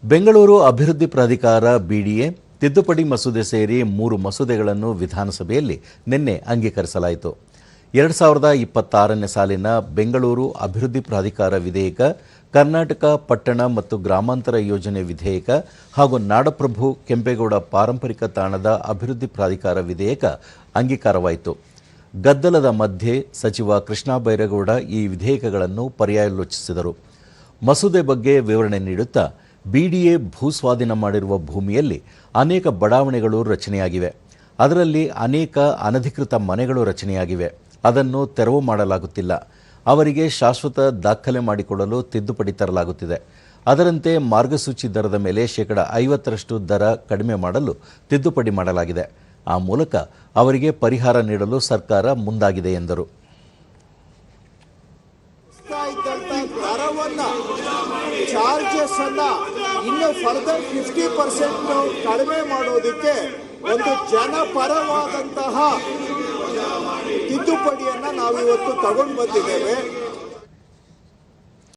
ಬೆಂಗಳೂರು ಅಭಿವೃದ್ಧಿ ಪ್ರಾಧಿಕಾರ ಬಿಡಿಎ ತಿದ್ದುಪಡಿ ಮಸೂದೆ ಸೇರಿ 3 ಮಸೂದೆಗಳನ್ನು ವಿಧಾನಸಭೆಯಲ್ಲಿ ನಿನ್ನೆ ಅಂಗೀಕರಿಸಲಾಯಿತು. 2026ನೇ ಸಾಲಿನ ಬೆಂಗಳೂರು ಅಭಿವೃದ್ಧಿ ಪ್ರಾಧಿಕಾರ ವಿಧೇಯಕ, ಕರ್ನಾಟಕ ಪಟ್ಟಣ ಮತ್ತು ಗ್ರಾಮಾಂತರ ಯೋಜನೆ ವಿಧೇಯಕ ಹಾಗೂ ನಾಡಪ್ರಭು ಕೆಂಪೇಗೌಡ ಪಾರಂಪರಿಕ ತಾಣದ ಅಭಿವೃದ್ಧಿ ಪ್ರಾಧಿಕಾರ ವಿಧೇಯಕ ಅಂಗೀಕಾರವಾಯಿತು. ಗದ್ದಲದ ಮಧ್ಯೆ ಸಚಿವ ಕೃಷ್ಣ ಬೈರೇಗೌಡ ಈ ವಿಧೇಯಕಗಳನ್ನು ಪರ್ಯಾಲೋಚಿಸಿದರು. ಮಸೂದೆ ಬಗ್ಗೆ ವಿವರಣೆ ನೀಡುತ್ತಾ, ಬಿಡಿಎ ಭೂಸ್ವಾಧೀನ ಮಾಡಿರುವ ಭೂಮಿಯಲ್ಲಿ ಅನೇಕ ಬಡಾವಣೆಗಳು ರಚನೆಯಾಗಿವೆ. ಅದರಲ್ಲಿ ಅನೇಕ ಅನಧಿಕೃತ ಮನೆಗಳು ರಚನೆಯಾಗಿವೆ. ಅದನ್ನು ತೆರವು ಮಾಡಲಾಗುತ್ತಿಲ್ಲ. ಅವರಿಗೆ ಶಾಶ್ವತ ದಾಖಲೆ ಮಾಡಿಕೊಡಲು ತಿದ್ದುಪಡಿ ತರಲಾಗುತ್ತಿದೆ. ಅದರಂತೆ ಮಾರ್ಗಸೂಚಿ ದರದ ಮೇಲೆ 50% ದರ ಕಡಿಮೆ ಮಾಡಲು ತಿದ್ದುಪಡಿ ಮಾಡಲಾಗಿದೆ. ಆ ಮೂಲಕ ಅವರಿಗೆ ಪರಿಹಾರ ನೀಡಲು ಸರ್ಕಾರ ಮುಂದಾಗಿದೆ ಎಂದರು. ಚಾರ್ಜಸ್ ಅನ್ನ ಇನ್ನು ಫರ್ದರ್ 50% ಕಡಿಮೆ ಮಾಡೋದಕ್ಕೆ ಒಂದು ಜನಪರವಾದಂತಹ ತಿದ್ದುಪಡಿಯನ್ನ ನಾವು ಇವತ್ತು ತಗೊಂಡು ಬಂದಿದ್ದೇವೆ.